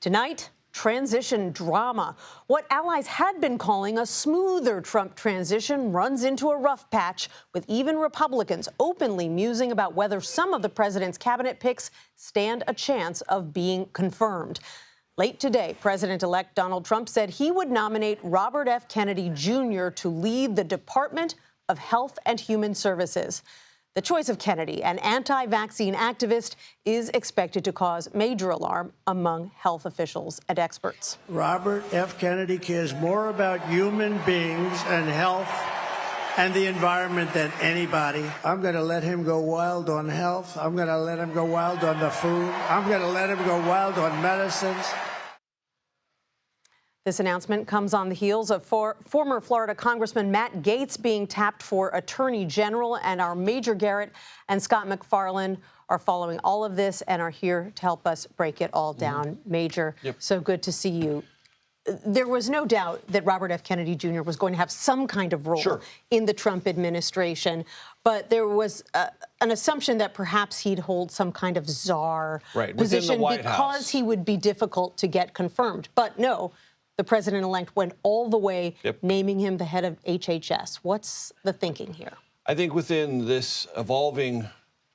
Tonight, transition drama. What allies had been calling a smoother Trump transition runs into a rough patch, with even Republicans openly musing about whether some of the president's cabinet picks stand a chance of being confirmed. Late today, President-elect Donald Trump said he would nominate Robert F. Kennedy Jr. to lead the Department of Health and Human Services. The choice of Kennedy, an anti-vaccine activist, is expected to cause major alarm among health officials and experts. Robert F. Kennedy cares more about human beings and health and the environment than anybody. I'm going to let him go wild on health. I'm going to let him go wild on the food. I'm going to let him go wild on medicines. This announcement comes on the heels of former Florida Congressman Matt Gaetz being tapped for Attorney General, and our Major Garrett and Scott MacFarlane are following all of this and are here to help us break it all down. Major, so good to see you. There was no doubt that Robert F. Kennedy Jr. was going to have some kind of role in the Trump administration, but there was an assumption that perhaps he'd hold some kind of czar position because he would be difficult to get confirmed. But no. The president-elect went all the way, naming him the head of HHS. What's the thinking here? I think within this evolving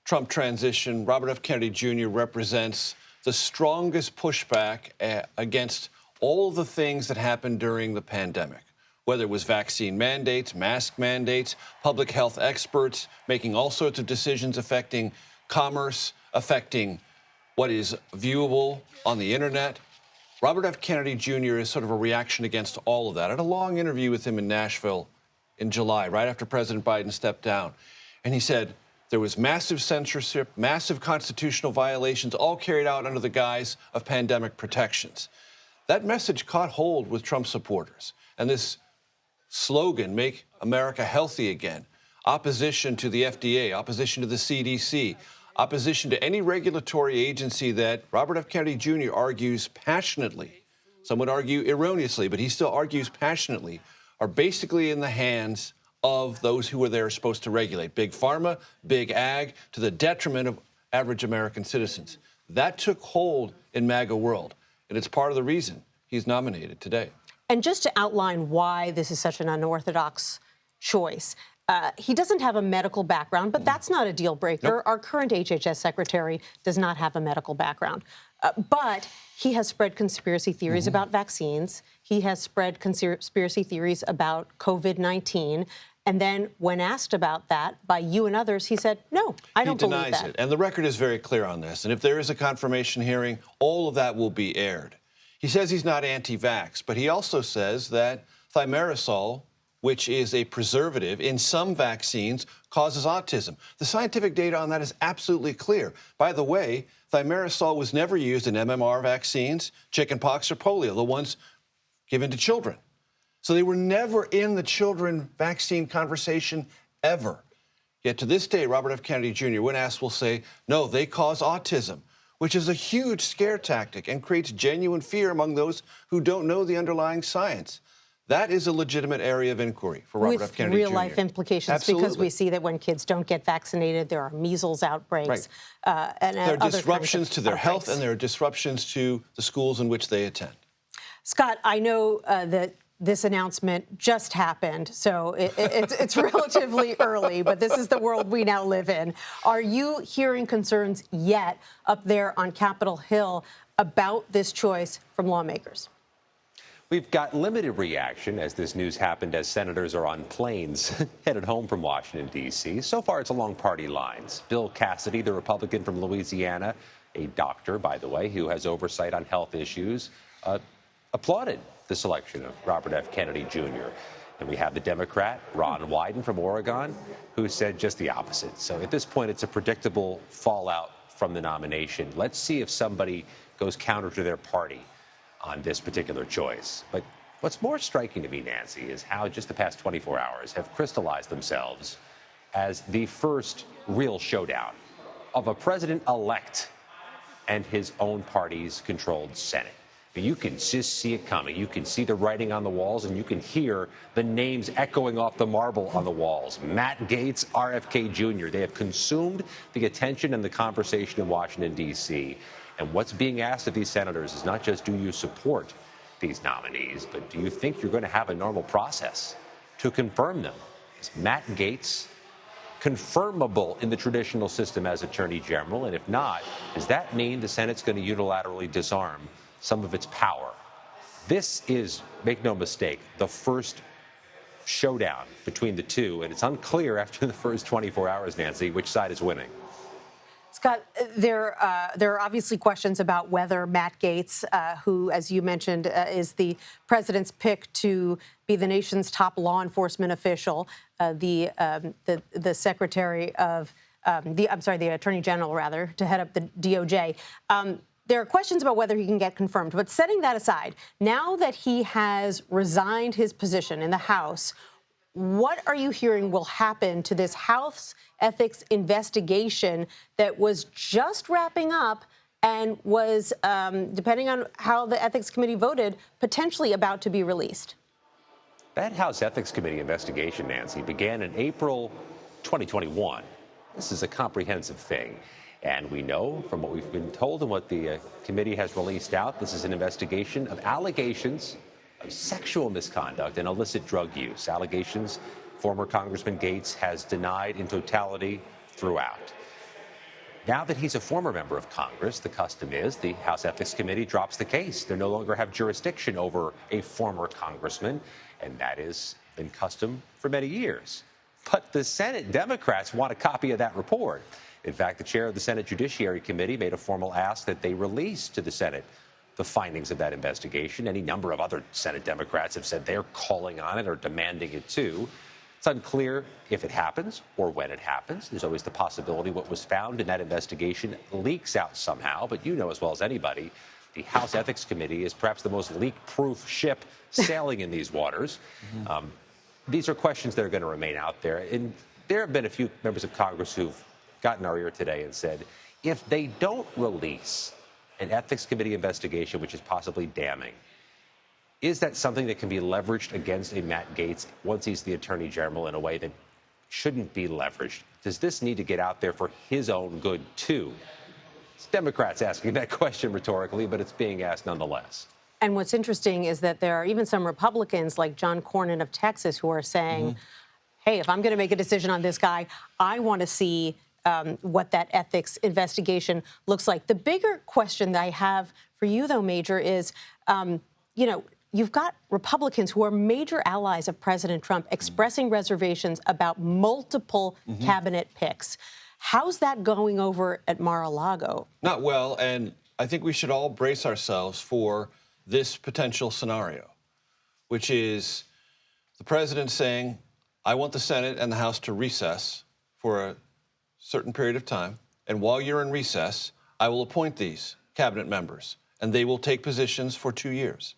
Trump transition, Robert F. Kennedy Jr. represents the strongest pushback against all the things that happened during the pandemic, whether it was vaccine mandates, mask mandates, public health experts making all sorts of decisions affecting commerce, affecting what is viewable on the internet. Robert F. Kennedy Jr. is sort of a reaction against all of that. I had a long interview with him in Nashville in July, right after President Biden stepped down. And he said there was massive censorship, massive constitutional violations, all carried out under the guise of pandemic protections. That message caught hold with Trump supporters. And this slogan, "Make America Healthy Again," opposition to the FDA, opposition to the CDC, opposition to any regulatory agency that Robert F. Kennedy Jr. argues passionately, some would argue erroneously, but he still argues passionately, are basically in the hands of those who are there supposed to regulate, big pharma, big ag, to the detriment of average American citizens. That took hold in MAGA world, and it's part of the reason he's nominated today. And just to outline why this is such an unorthodox choice, he doesn't have a medical background, but that's not a deal breaker. Our current HHS secretary does not have a medical background. But he has spread conspiracy theories about vaccines. He has spread conspiracy theories about COVID-19. And then when asked about that by you and others, he said, no, I don't believe that. He denies it. And the record is very clear on this. And if there is a confirmation hearing, all of that will be aired. He says he's not anti-vax, but he also says that thimerosal, which is a preservative in some vaccines, causes autism. The scientific data on that is absolutely clear. By the way, thimerosal was never used in MMR vaccines, chickenpox, or polio, the ones given to children. So they were never in the children vaccine conversation ever. Yet to this day, Robert F. Kennedy Jr., when asked, will say, no, they cause autism, which is a huge scare tactic and creates genuine fear among those who don't know the underlying science. That is a legitimate area of inquiry for Robert F. Kennedy Jr. With real-life implications, because we see that when kids don't get vaccinated, there are measles outbreaks. And there are disruptions to their health, and there are disruptions to the schools in which they attend. Scott, I know that this announcement just happened, so it's relatively early, but this is the world we now live in. Are you hearing concerns yet up there on Capitol Hill about this choice from lawmakers? We've got limited reaction as this news happened as senators are on planes headed home from Washington, D.C. So far, it's along party lines. Bill Cassidy, the Republican from Louisiana, a doctor, by the way, who has oversight on health issues, applauded the selection of Robert F. Kennedy Jr. And we have the Democrat, Ron Wyden from Oregon, who said just the opposite. So at this point, it's a predictable fallout from the nomination. Let's see if somebody goes counter to their party on this particular choice. But what's more striking to me, Nancy, is how just the past 24 hours have crystallized themselves as the first real showdown of a president-elect and his own party's controlled Senate. You can just see it coming. You can see the writing on the walls, and you can hear the names echoing off the marble on the walls. Matt Gaetz, RFK Jr. They have consumed the attention and the conversation in Washington, D.C. And what's being asked of these senators is not just do you support these nominees, but do you think you're going to have a normal process to confirm them? Is Matt Gaetz confirmable in the traditional system as Attorney General? And if not, does that mean the Senate's going to unilaterally disarm some of its power? This is, make no mistake, the first showdown between the two, and it's unclear after the first 24 hours, Nancy, which side is winning. Scott, there are obviously questions about whether Matt Gaetz, who, as you mentioned, is the president's pick to be the nation's top law enforcement official, the secretary of the attorney general, rather, to head up the DOJ. There are questions about whether he can get confirmed. But setting that aside, now that he has resigned his position in the House, what are you hearing will happen to this House ethics investigation that was just wrapping up and was, depending on how the Ethics Committee voted, potentially about to be released? That House Ethics Committee investigation, Nancy, began in April 2021. This is a comprehensive thing. And we know from what we've been told and what the committee has released out, this is an investigation of allegations of sexual misconduct and illicit drug use. Allegations former Congressman Gaetz has denied in totality throughout. Now that he's a former member of Congress, the custom is the House Ethics Committee drops the case. They no longer have jurisdiction over a former congressman, and that has been custom for many years. But the Senate Democrats want a copy of that report. In fact, the chair of the Senate Judiciary Committee made a formal ask that they release to the Senate the findings of that investigation. Any number of other Senate Democrats have said they're calling on it or demanding it too. It's unclear if it happens or when it happens. There's always the possibility what was found in that investigation leaks out somehow. But you know as well as anybody, the House Ethics Committee is perhaps the most leak-proof ship sailing in these waters. These are questions that are going to remain out there. And there have been a few members of Congress who've gotten our ear today and said, if they don't release an Ethics Committee investigation, which is possibly damning, is that something that can be leveraged against a Matt Gaetz once he's the Attorney General in a way that shouldn't be leveraged? Does this need to get out there for his own good, too? It's Democrats asking that question rhetorically, but it's being asked nonetheless. And what's interesting is that there are even some Republicans like John Cornyn of Texas who are saying, hey, if I'm going to make a decision on this guy, I want to see what that ethics investigation looks like. The bigger question that I have for you, though, Major, is, you've got Republicans who are major allies of President Trump expressing reservations about multiple cabinet picks. How's that going over at Mar-a-Lago? Not well, and I think we should all brace ourselves for this potential scenario, which is the president saying, I want the Senate and the House to recess for a certain period of time, and while you're in recess, I will appoint these cabinet members, and they will take positions for 2 years.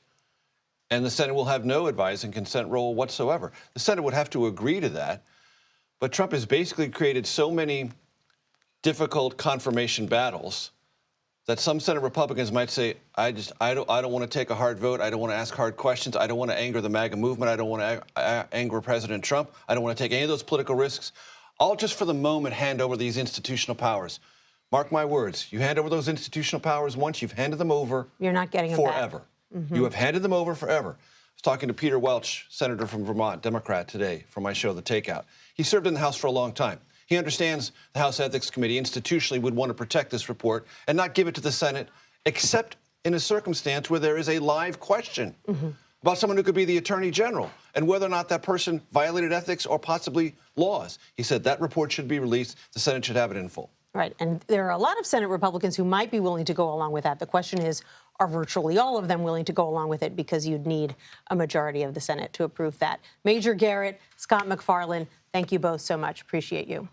And the Senate will have no advise and consent role whatsoever. The Senate would have to agree to that, but Trump has basically created so many difficult confirmation battles that some Senate Republicans might say, I don't want to take a hard vote. I don't want to ask hard questions. I don't want to anger the MAGA movement. I don't want to anger President Trump. I don't want to take any of those political risks. I'll just for the moment hand over these institutional powers. Mark my words. You hand over those institutional powers once, you've handed them over. You're not getting them forever. You have handed them over forever. I was talking to Peter Welch, senator from Vermont, Democrat, today for my show, The Takeout. He served in the House for a long time. He understands the House Ethics Committee institutionally would want to protect this report and not give it to the Senate, except in a circumstance where there is a live question about someone who could be the Attorney General and whether or not that person violated ethics or possibly laws. He said that report should be released. The Senate should have it in full. Right. And there are a lot of Senate Republicans who might be willing to go along with that. The question is, are virtually all of them willing to go along with it? Because you'd need a majority of the Senate to approve that. Major Garrett, Scott MacFarlane, thank you both so much. Appreciate you.